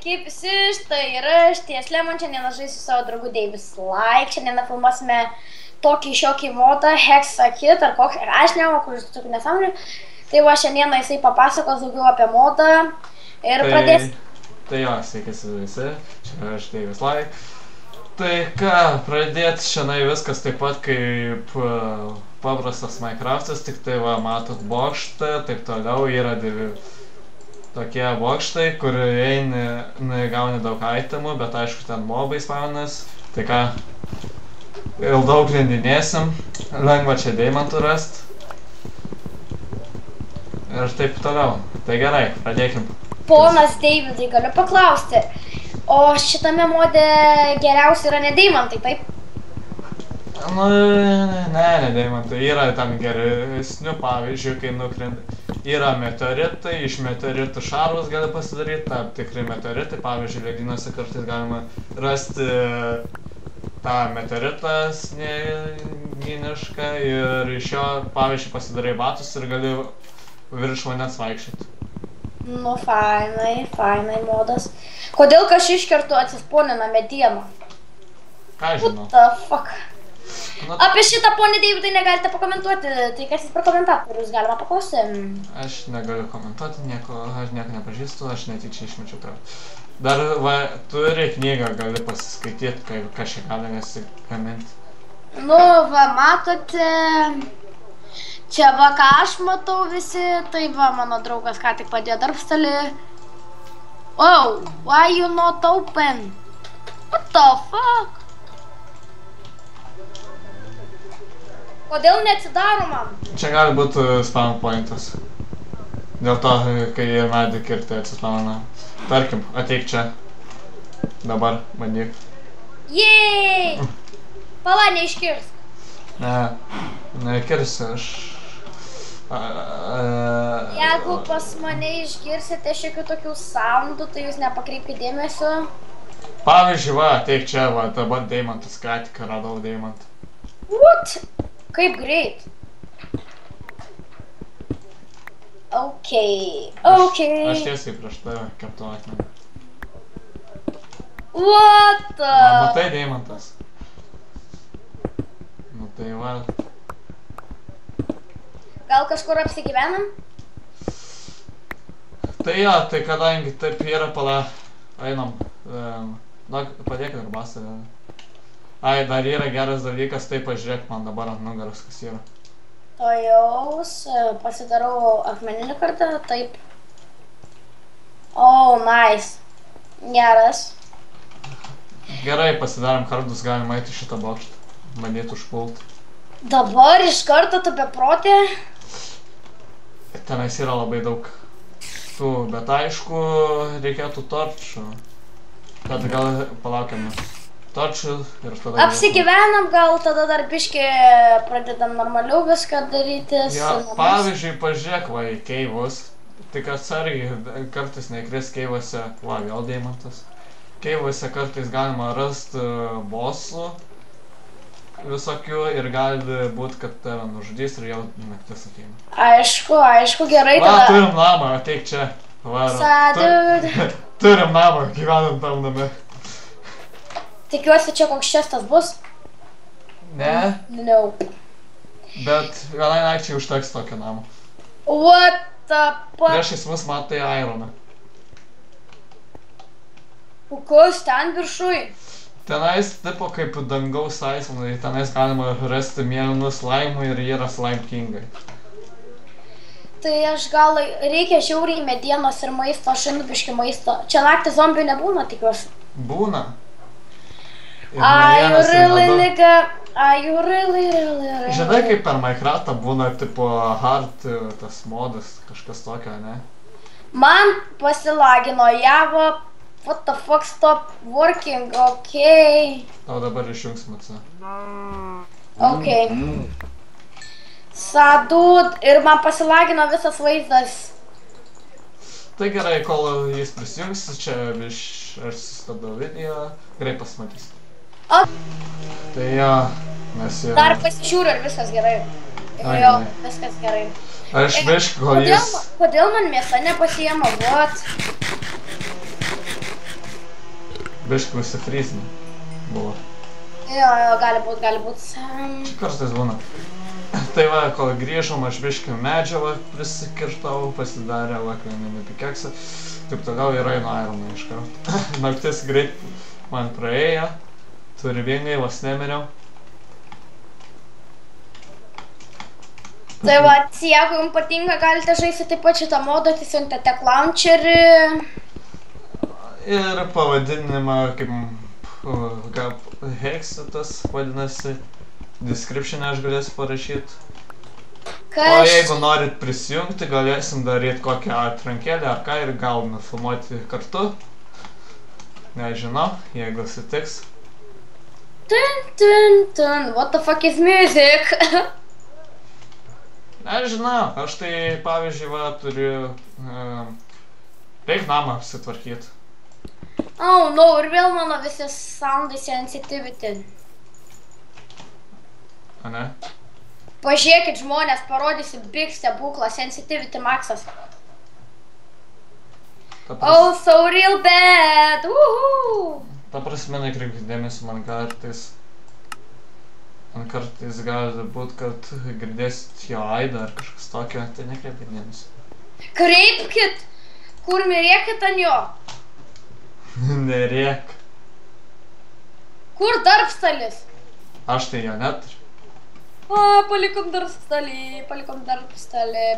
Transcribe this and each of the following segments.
Sveiki visi, štai ir aš, Tieslemon, šiandien žaisiu savo draugų Davis Like, šiandien filmuosime tokį šiokį modą, Hexa Kit, ar koks, aš nemoku, kuris tokių nesąmonių. Tai va, šiandien jisai papasakos daugiau apie modą ir pradės. Tai jo, sveiki visi, čia aš Davis Like. Tai ką, pradėti šiandien viskas taip pat kaip paprastas Minecraftas, tik tai va, matot bokštą, taip toliau yra tokie bokštai, kur eini, gauni daug itemų, bet aišku ten mobai spawnas. Tai ką, il daug lindinėsim, lengva čia deimantų rast. Ir taip toliau. Tai gerai, pradėkim. Ponas Davidai, galiu paklausti, o šitame mode geriausia yra ne deimantai, taip? Nu, ne deimantai, yra tam geresnių, pavyzdžiui, kai nukrenta. Yra meteoritai, iš meteoritų šarvus gali pasidaryti, tam tikri meteoritai, pavyzdžiui, ledynuose kartais galima rasti tą meteoritą snienišką ir iš jo, pavyzdžiui, pasidarai batus ir gali virš vandens vaikščioti. Nu, fainai modas. Kodėl kažkiškertų atsisponina medieną? Ką žinau? What the fuck? Apie šitą ponį Davidai negalite pakomentuoti, tai kas jis per komentatorius galima paklausti? Aš negaliu komentuoti nieko, aš nieko nepažįstu, aš netyčia išmečiau tave. Dar va, turi knygą, gali pasiskaityti, ką čia gali nesigaminti. Nu, va, matote, čia va, ką aš matau visi, tai va, mano draugas ką tik padėjo darbstalį. Oh, why you not open? What the fuck? Kodėl neatsidaro man? Čia gali būti spawn pointas. Dėl to, kai medį kirti atsispawna. Tarkim, ateik čia. Dabar, bandyk. Jėj! Pala, neiškirsk. Nekirsiu aš. Jeigu pas mane išgirsite šiokių tokių soundų, tai jūs nepakreipkite dėmesio. Pavyzdžiui, va, ateik čia, va, dabar deimantas, ką tik radau deimantą. What? Kaip greit. Okei. Aš tiesiai prieš tave keptu akmenį. What the? Matai deimantas. Nu tai va. Gal kažkur apsigyvenam? Tai jo, tai kadangi taip yra, pala, einam. Na, padėk ir basą. Ai, dar yra geras dalykas, tai pažiūrėk man dabar ant nugaros, kas yra. To jaus, pasidarau akmeninį kartą, taip. Oh, nice. Geras. Gerai, pasidarom kardus, galim eiti šitą bokštą. Bandyti užpult. Dabar iš karto tu beprotė? Tenais yra labai daug tų, bet aišku, reikėtų torčų. Tad gal palaukiam. Torčių ir tada... Apsigyvenam, gal tada dar biškį pradedam normaliau viską darytis. Ja, pavyzdžiui, pažiūrėk, va, į keivus. Tik atsargiai, kartais nekris keivuose, va, vėl deimantas. Keivuose kartais galima rasti bossų visokių ir gali būti, kad tave nužudys ir jau naktis ateina. Aišku, gerai tada. Va, turim namą, ateik čia. Sadud. Turim namą, gyvenam tam name. Tikiuosi, čia koks čestas bus? Ne. No. Bet vienai nakčiai užteks tokio namo. What the fuck? Priešais mus matai ironą. Kas ten viršui? Tenais tipo kaip dangaus aislai, tenais galima rasti mėlynų slaimų ir yra slime kingai. Tai aš gal reikia žiauriai medienos ir maisto, aš einu biškį maisto. Čia naktį zombių nebūna, tikiuosi. Būna. Are you really, nigga? Are you really? Žinai, kaip per Minecraftą būna tipo hard tas modas, kažkas tokio, ne? Man pasilagino Java, what the fuck, stop working, okei. Tau dabar išjungs maca. Okei. Sadud, ir man pasilagino visas vaizdas. Tai gerai, kol jis prisijungs, čia aš sustabdau video, gerai pasimatys. Tai jo, mes jau... Dar pasižiūriu, ar viskas gerai. Jo, viskas gerai. Aš biškį, kol jis... Kodėl man mėsa nepasiema, what? Biškai užsifryzinė buvo. Jo, gali būt. Čia kartais būna. Tai va, kol grįžom, aš biškai medžiavą prisikirtau, pasidarė vakarienį pikeksą. Taip toliau ir einu Ironą iš karto. Naktis greit man praėjo, turivingai, vos nemiriau. Tai va, jeigu jums patinka, galite žaisti taip pat šitą modą, tiesiog Tech Launcherį. Ir pavadinimą, kaip Hexitas vadinasi, description aš galėsiu parašyti. O jeigu norit prisijungti, galėsim daryti kokią atrankėlę ar ką ir gal nufilmuoti kartu. Nežinau, jeigu sutiks. What the fuck is music? Nežinau, aš tai pavyzdžiui va turiu, reik namą apsitvarkyti. Oh no, ir vėl mano visi soundai sensitivity. A ne? Pažiūrėkit žmonės, parodysiu big stebuklą, sensitivity maxas. Oh, so real bad, woohoo! Ta prasme, nekreipkite dėmesį, man kartais gali būt, kad girdėsit jo aidą ar kažkas tokio, tai nekreipkite dėmesį. Kreipkit! Kur mirėkit ant jo? Nerėk. Kur darbstalis? Aš tai jo neturiu. Palikom darbstalį,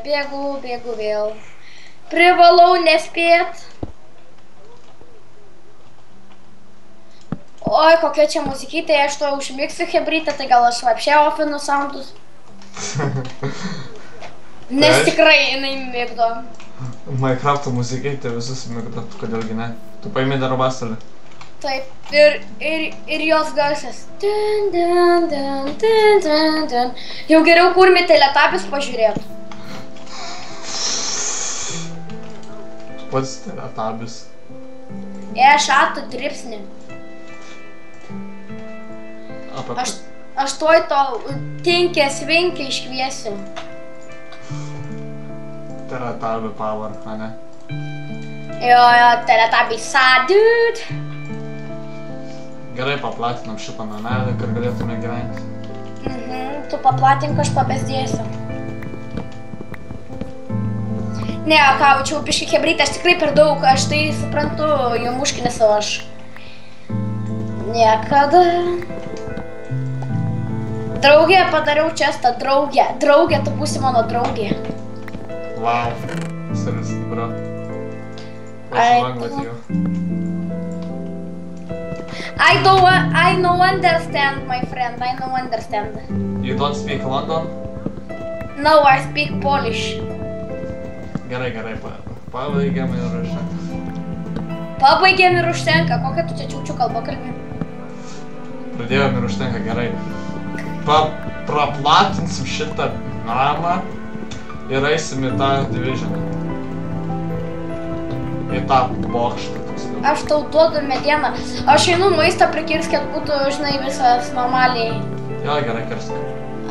bėgu vėl. Privalau nespėt. Oi, kokia čia muzikytė, aš to užmiksiu hebrytę, tai gal aš vapšė ofinu soundus. Nes tikrai jinai migdo. Minecrafto muzikytė visus migdo, kodėlgi ne? Tu paimi dar bastalį. Taip, ir jos garsas. Jau geriau kurmi Teletubbies pažiūrėtų. Pats Teletubbies. Šatų dripsnį. Aš tuoj tau tinkės vinkę iškviesiu. Teletubbies power, ane? Jo, Teletubbies dude. Gerai paplatinam šitą namelį, kad galėtume gyventi. Tu paplatink, aš pabezdėsiu. Ne, ką, čia biškai hebrytė, aš tikrai per daug, aš tai suprantu, jau muškinė savo aš. Niekada. Draugė, padariau čestą, draugė, tu būsi mano draugė. Wow, seris, bro. What's wrong with you? I don't understand, my friend, I don't understand. You don't speak London? No, I speak Polish. Gerai, pabaigėm ir užtenka. Pabaigėm ir užtenka, kokią tu čia čiūčių kalbą kalbi? Pradėjom ir užtenka, gerai. Praplatinsim šitą namą ir eisim į tą divisioną. Į tą bokštą. Aš tau duodu medieną. Aš einu maistą prikirst, kad būtų, žinai, visas normaliai. Jo, gerai, kirsk.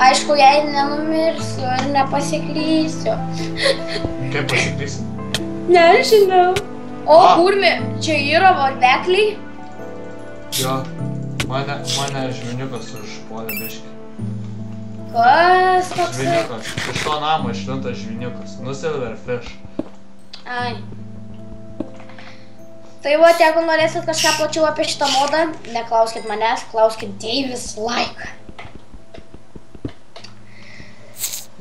Aišku, jei nenumirsiu ir nepasiklysiu. Kaip pasiklysi? Nežinau. O, kurmi, čia yra varvekliai? Jo, mane žviniukas užpuolė biškį. Kas toks? Žviniukas, iš to namo išlintas žviniukas. Silver fish. Ai. Tai va, jeigu norėsit kažką plačiau apie šitą modą, neklauskit manęs, klauskit Davis Like.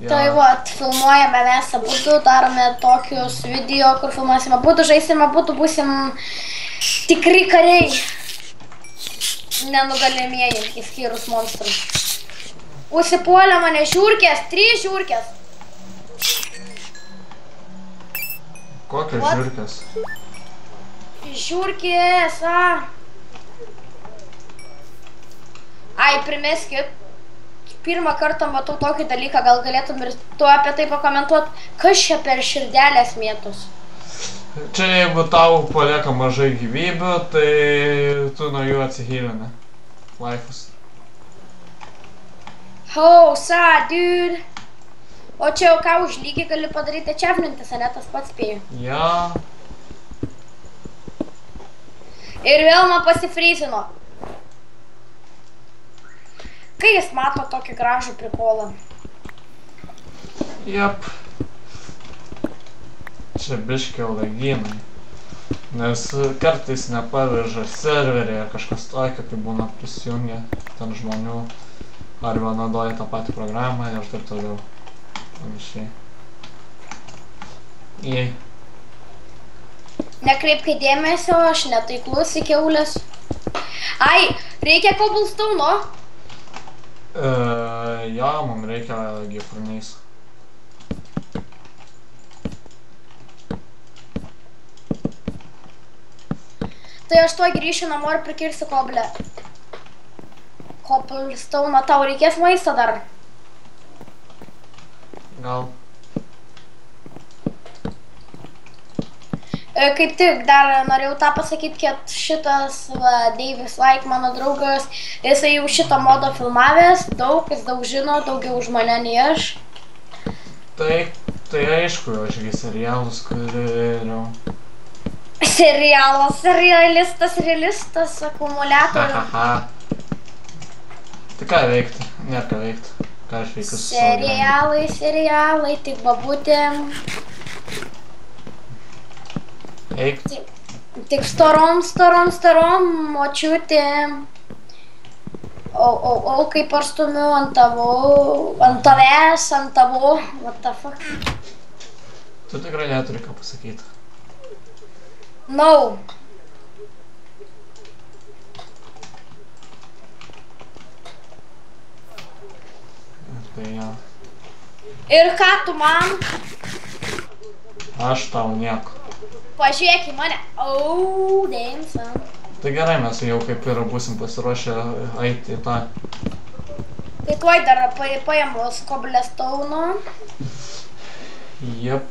Tai va, filmuojame mes abudu, darome tokius video, kur filmuosime abudu, žaisime abudu, būsim tikri kariai. Nenugalimieji, įskyrus monstrus. Užsipuolė mane žiurkės, 3 žiurkės. Kokios žiurkės? Žiurkės, Ai, primeskit. Pirmą kartą matau tokį dalyką, gal galėtum ir tu apie tai pakomentuot, kas čia per širdelės mėtus? Čia jeigu tau palieka mažai gyvybių, tai tu nuo jų atsihylini. Laifus. Oh, dude. O čia jau ką už lygį gali padaryti achievements, ane, tas pats spėju. Ja. Ir vėl man pasifryzino. Kai jis mato tokį gražų prikolą? Jep. Čia biškio lagynai. Nes kartais nepaveža serverį ar kažkas tokio, kai būna prisijungia ten žmonių. Arba naudoja tą patį programą ir taip toliau. Panašiai. Jei. Nekreipkai dėmesio, aš netaiklus į kiaulės. Ai, reikia cobblestone'o? Jo, mums reikia gyfurniais. Tai aš tuoj grįšiu namo ir prikirsiu koblę. Cobblestone'o, tau reikės maisto dar? Gal. Kaip tik, dar norėjau tą pasakyti, kad šitas Davis Like, mano draugas, jisai jau šitą modą filmavęs, jis daug žino, daugiau už mane nei aš. Tai aišku, ašgi serialus kuriu. Realistas, akumuliatorių. Tai ką veikti? Nėra ką veikti. Ką aš veikiu su Serialai, tik babutėm. Eik. Tik storom, močiutėm. Kaip aš stumiu ant tavęs, what the fuck. Tu tikrai neturi ką pasakyti. No. Tai jo. Ir ką tu man? Aš tau nieko. Pažiūrėk į mane. Damn son. Tai gerai, mes jau kaip ir būsim pasiruošę eiti į tą. Tai tuoj dar paėmus cobblestone'o. Jep.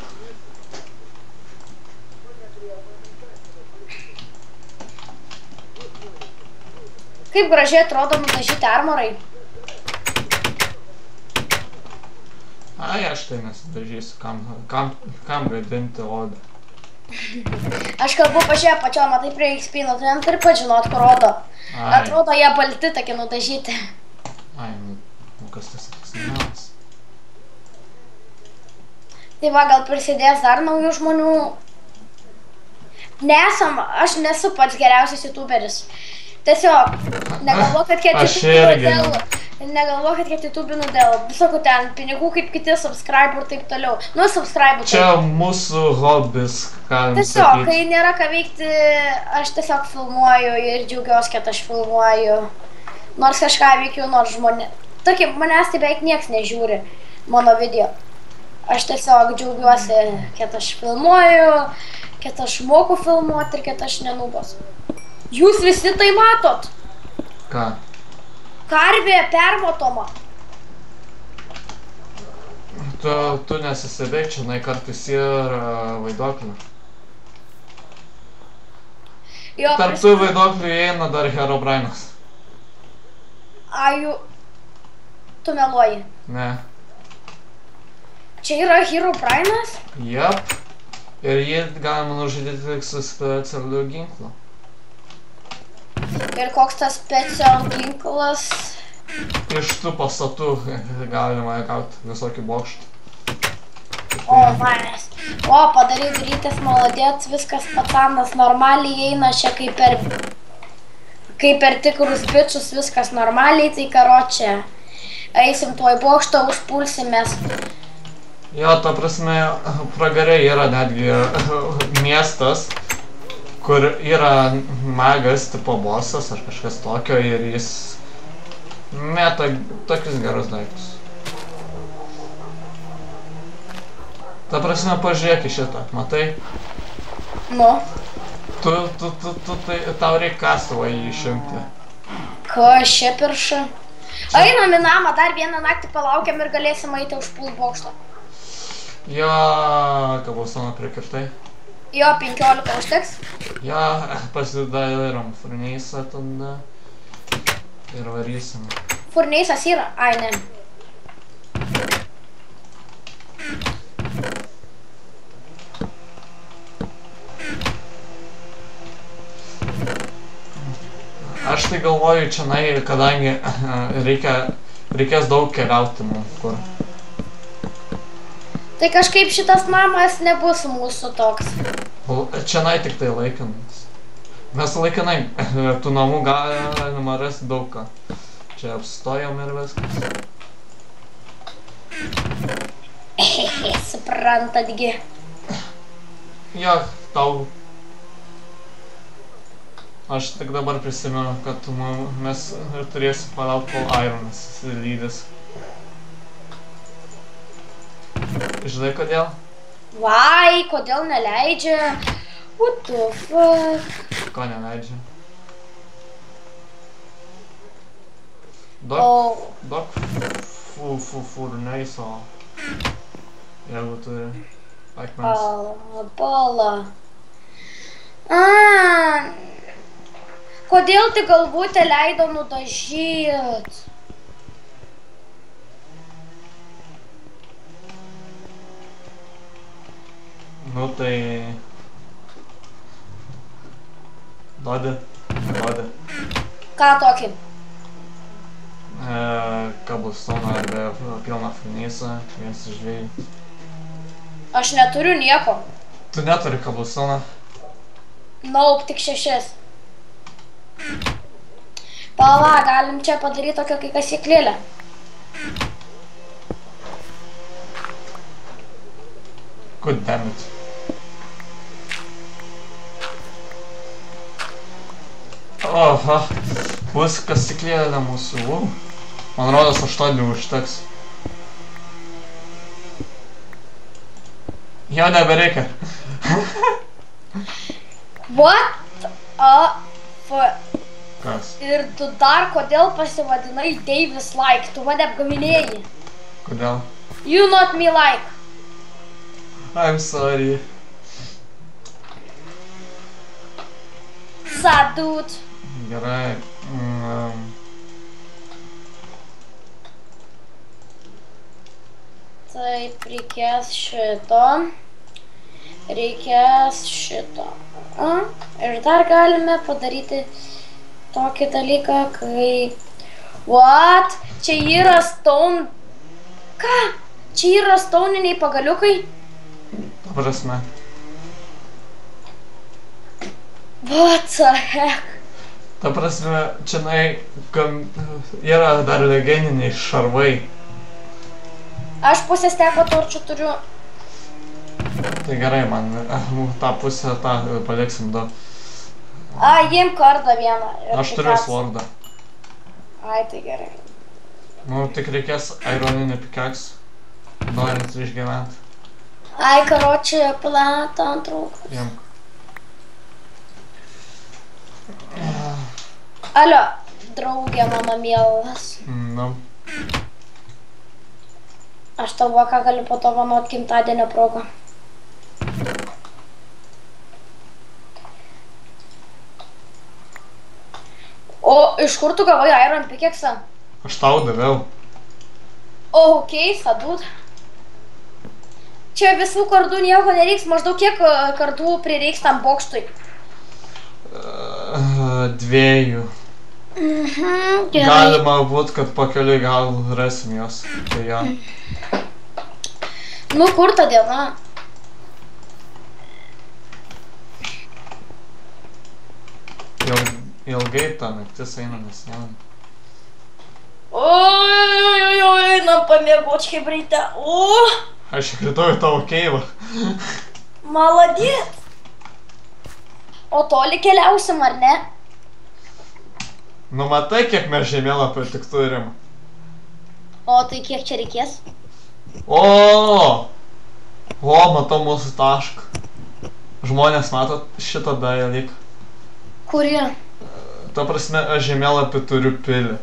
Kaip gražiai atrodo nudažyti armorai. Ai, aš tai nesidažysiu, kam gadinti odą. Aš kalbu pažiūrėk pačio, matai prie XP, tu neturi pažinot, kur rodo. Atrodo, jie balti tokie nudažyti. Ai, nu kas tas signalas? Tai va, gal prisidės dar naujų žmonių. Aš nesu pats geriausias youtuberis. Tiesiog, negalvok, kad youtubinu dėl visokių ten pinigų kaip kiti, subscribe ir taip toliau. Nu, subscribe. Čia mūsų hobis, ką jums tiesiog, sakyti. kai nėra ką veikti, aš tiesiog filmuoju ir džiaugiuosi, kad aš filmuoju. Nors kažką veikiu, nors žmonė. Tarkim, manęs tai beveik nieks nežiūri mano video. Aš tiesiog džiaugiuosi, kad aš filmuoju, kad aš moku filmuoti ir kad aš nenubos. Jūs visi tai matot? Ką? Karvė permatoma. Tu nesisibėk, čia kartais ir vaiduoklių. Tarp tų vaiduoklių įeina dar Herobrinas. Tu meluoji. Ne. Čia yra Herobrinas? Jep. Ir jį galima nužudyti tik su specialiu ginklu. Ir koks tas special ginklas? Iš tų pastatų galima gauti visokį bokštą. O, manęs. O, padaryk greitas, maladėt, viskas patanas normaliai eina, čia kaip per tikrus bičius, viskas normaliai, tai karočią. Eisim tuoj bokštą, užpulsimės. Jo, ta prasme, pragare yra netgi miestas, kur yra magas tipo bossas ar kažkas tokio ir jis meta tokius gerus daiktus. Ta prasme, pažiūrėk į šitą, matai? Nu. Tau reikia kastuvą jį išjungti. Kas čia pirša? Einam į namą, dar vieną naktį palaukiam ir galėsim eiti užpult bokštą. Jo, kabaustoną prikirtai. Jo, 15 užteks. Jo, pasidarom furneisą tada ir varysim. Furneisas yra? Ai, ne. Aš tai galvoju, čionai, kadangi reikės daug keliauti mums kur. Tai kažkaip šitas namas nebus mūsų toks. Čionai tik tai laikinas. Mes laikinai, tų namų galima rasti daug ką. Čia apstojom ir viskas. Suprantatgi. Jo, tau. Aš tik dabar prisimenu, kad mes turėsim palaukti, kol Ironas lydės. Žinai kodėl? Vai, kodėl neleidžia? What the fuck? Ko neleidžia? Daug furnaiso. Jeigu turi akmens. Pala. Kodėl tik galvutę leido nudažyt? Nu tai... Duodi. Ką tokį? Kablustoną arba pilną furnaisą, vienas iš dviejų. Aš neturiu nieko. Tu neturi kablustoną? Naup, tik 6. Pala, galim čia padaryti tokią kai kasyklėlę. God damn it. Oha, bus kasyklėlė mūsų. Man rodos, 8 neužteks. Jo nebereikia. What a fuck? Kas? Ir tu dar kodėl pasivadinai Davis like? Tu mane apgavinėjai. Kodėl? You not me like. I'm sorry. Sadut. Gerai. Taip, reikės šito. Reikės šito. Ir dar galime padaryti tokį dalyką, kai... What? Čia yra stone... Ką? Čia yra stoniniai pagaliukai? Ta prasme. What the heck? Ta prasme, čianai yra dar legendiniai šarvai. Aš pusę steko torčių turiu. Tai gerai, man tą pusę paliksim du. Jiem kardą vieną. Aš turiu svordą. Ai, tai gerai. Nu, tik reikės ironinį pickaxe, norint išgyventi. Ai, karoči, planetą antraukas. Jiem. Alio, draugė mano mielas. Nu. Aš tau ką galiu padovanot gimtadienio progą. O iš kur tu gavai iron pickaxe'ą? Aš tau daviau. Okei, sadut. Čia visų kardų nieko nereiks, maždaug kiek kardų prireiks tam bokštui? 2. Gerai. Galima būt, kad pakeliui gal rasim jos. Tai jo. Nu, kur ta diena? Ilgai ta naktis eina, nes neina. Oi, einam pamiegot kaip ryte. Aš įkritau į tavo keivą. Maladėt. O toli keliausim, ar ne? Nu matai, kiek mes žemėlapio tik turim. O tai kiek čia reikės? O, matau mūsų tašką. Žmonės matot šitą dalyką. Kurį? Ta prasme, aš žemėlapį turiu pilį.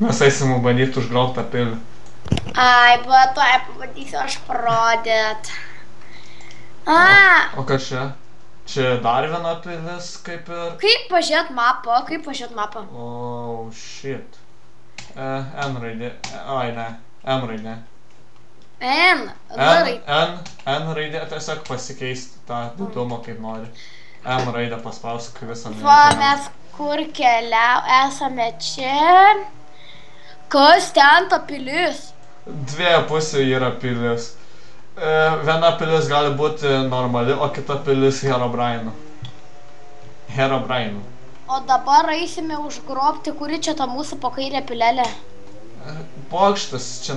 Mes eisim bandyti užgraubt tą pilį. Ai, bet tuoj pabandysiu aš parodyt. O ką čia? Čia dar viena pilis, kaip ir... Kaip pažiūrėt mapą? Oh, shit. N raidė. Ai, ne. M raidė. N raidė tiesiog pasikeisti tą didumą kaip nori. M raidę paspausk visą Va, mes Kur esame čia? Kas ten ta pilis? Dviejų pusių yra pilis. Viena pilis gali būti normali, o kita pilis Herobrine. O dabar eisime užgrobti, kuri čia ta mūsų po kairė pilelė. Bokštas, čia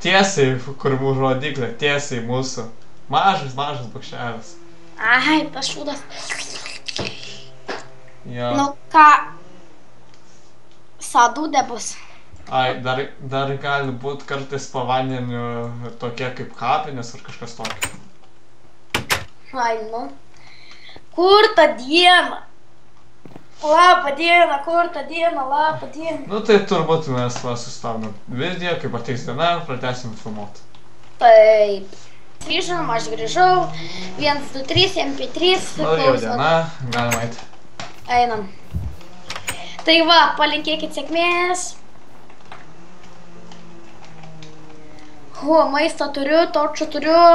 tiesiai, kur mūsų rodiklė, tiesiai mūsų. Mažas bokštelis. Ai, tas šūdas. Jo. Nu ką, sadūdė bus. Ai, dar gali būti kartais po vandeniu tokie kaip kapinės ar kažkas tokio. Ai, nu. Kur ta diena? Labą dieną, kur ta diena, labą dieną. Nu tai turbūt mes sustabdom video, kai pateiks diena, pratęsim filmuoti. Taip. Grįžom, aš grįžau. 1, 2, 3, MP3. Nu jau diena, galima eiti. Einam. Tai va, palinkėkit sėkmės. Maistą turiu, torčių turiu.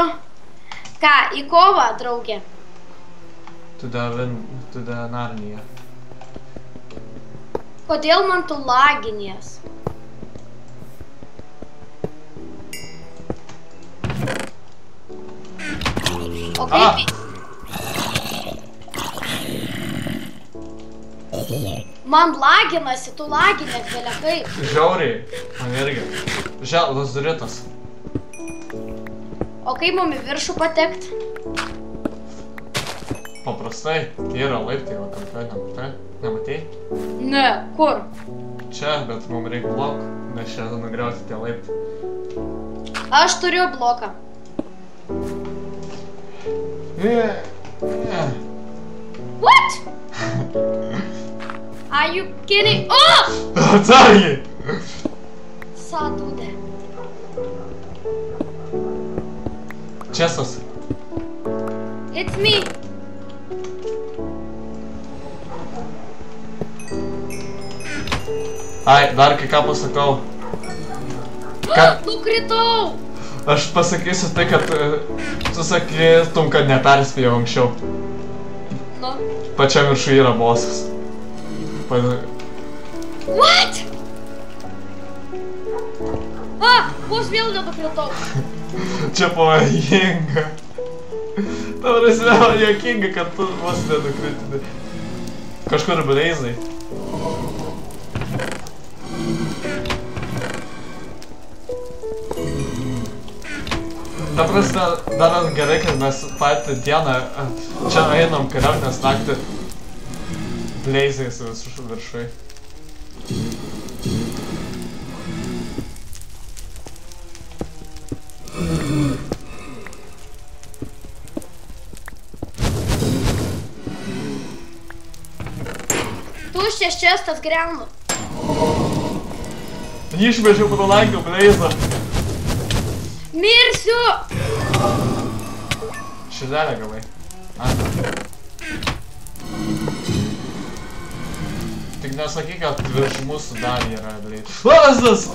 Ką, į kovą, draugė? Tada Narnija. Kodėl man tu laginies? O kaip... Man laginasi, tu laginės, vėlia kaip. Žiauriai, man irgi. Lazuritas. O kaip mum į viršų patekt? Paprastai, yra laiptai, va kampe, nematei? Ne, kur? Čia, bet mums reikia blokų, nes čia nugriauti tie laiptai. Aš turiu bloką. What? Are you kidding? Oh! Atsargiai! Sadūdė. Česas. It's me. Ai, dar kai ką pasakau. Nukritau! Aš pasakysiu tai, kad tu sakytum, kad neperspėjau anksčiau. Nu. Pačiam viršui yra bosas. What? Vos vėl nenukritau. Čia pavojinga. Ta prasme, man juokinga, kad tu vos nenukriti. Kažkur bleizai. Ta prasme, dar gerai, kad mes patį dieną čia einam kariuomenės naktį bleizais viršui. Tuščias čestas griaunu. Išmečiau pro langą bleizą. Mirsiu! Širdelę gavai. Tik nesakyk, kad virš mūsų dar yra bleizas. Lazdas!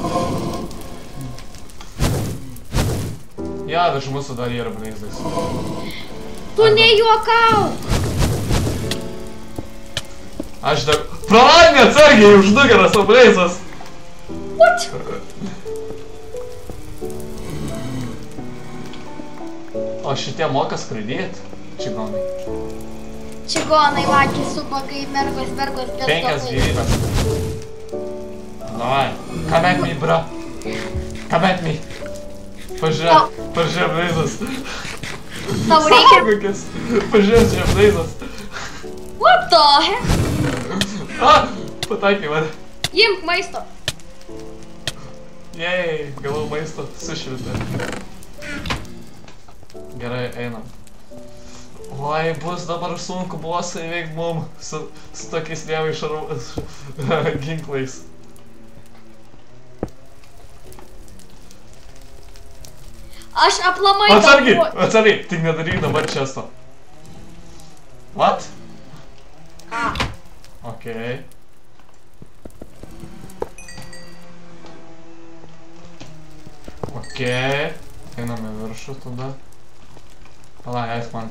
Ja, virš mūsų dar yra bleizas. Tu nejuokauk! Aš dar... Pro langą atsargiai už nugaras, o bleizas! What? O šitie moka skraidėt, čigonai. Čigonai, vakis, subagai, mergos, pėstokai. 5 gyvybės. Davai, come at me, bro. Come at me. Pažiūrėk bleizas. Tau reikia... Kokias. Pažiūrėk čia bleizas. What the heck? Pataikė man. Imk maisto. Jei, gavau maisto, sušviltė. Gerai, einam. Oi, bus dabar sunku bosą įveikti mum su tokiais lievais ginklais. Aš aplamai... Atsargiai, tik nedaryk dabar često. What? Ką? Okei. Okei. Einame viršų tada. Pala, eik man.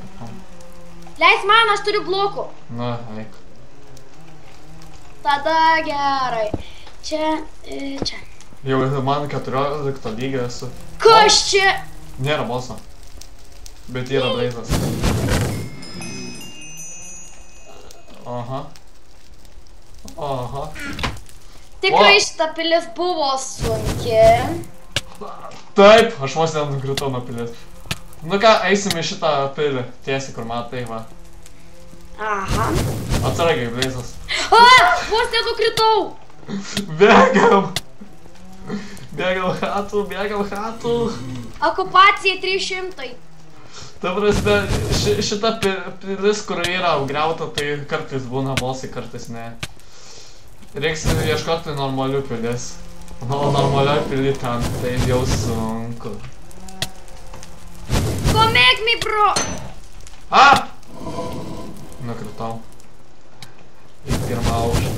Leis man, aš turiu blokų. Na, eik. tada gerai. Čia, čia. Jau man 14 lygio esu. Kas čia? Nėra boso. Bet yra Blazas. Aha. Aha. Tikrai šita pilis buvo sunki. Taip, aš vos nenukritau nuo pilis. Nu ką, eisim į šitą pilį. Tiesiai, kur matai, va. Aha. Atsargiai, Blazas. Vos nenukritau. Bėgam! Bėgam hatų. Okupacija 300. Ta prasme, šita pilis, kur yra apgriauta, tai kartais būna bosai, kartais ne. Reiks ieškoti normalių pilis. O normalioj pili ten, tai jau sunku. Come make me, bro! Nukritau. Į pirmą aukštą.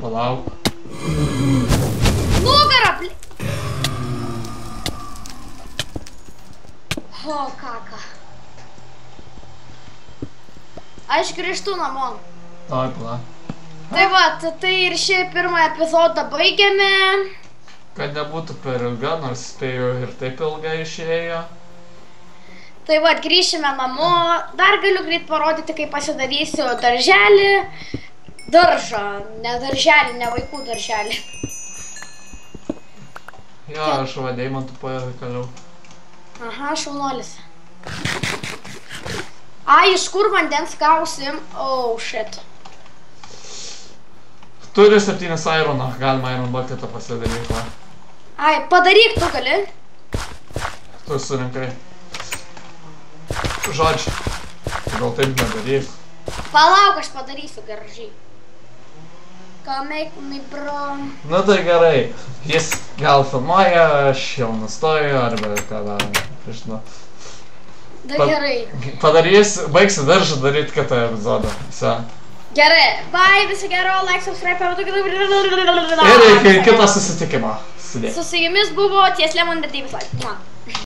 Palauk. Nugarą, bli... O, kaka. Aš grįžtu namo. Oi, pala. Tai va, tai ir šį pirmą epizodą baigiame. Kad nebūtų per ilga, nors spėjau ir taip ilgai išėjo. Tai va, grįšime namo. Dar galiu greit parodyti, kaip pasidarysiu darželį. Daržą, ne darželį, ne vaikų darželį. Jo, aš va deimantų pakaliau. Aha, šaunuolis. Iš kur vandens gausim? Oh, shit. Turiu 7 irono, galima iron bucketą pasidaryti, va. Padaryk, tu gali. Tu surinkai. Žodžiu, gal taip nedaryk. Palauk, aš padarysiu gražiai. Come make me, bro. Nu tai gerai, jis gal filmuoja, aš jau nustoju, arba ką darome, žinau. Da gerai. Baigsiu daržą daryti kitą epizodą, viso. Gerai, bye, viso gero, like, subscribe, Ir iki kito susitikimo. Su jumis buvo Ties Lemon ir Davis Life.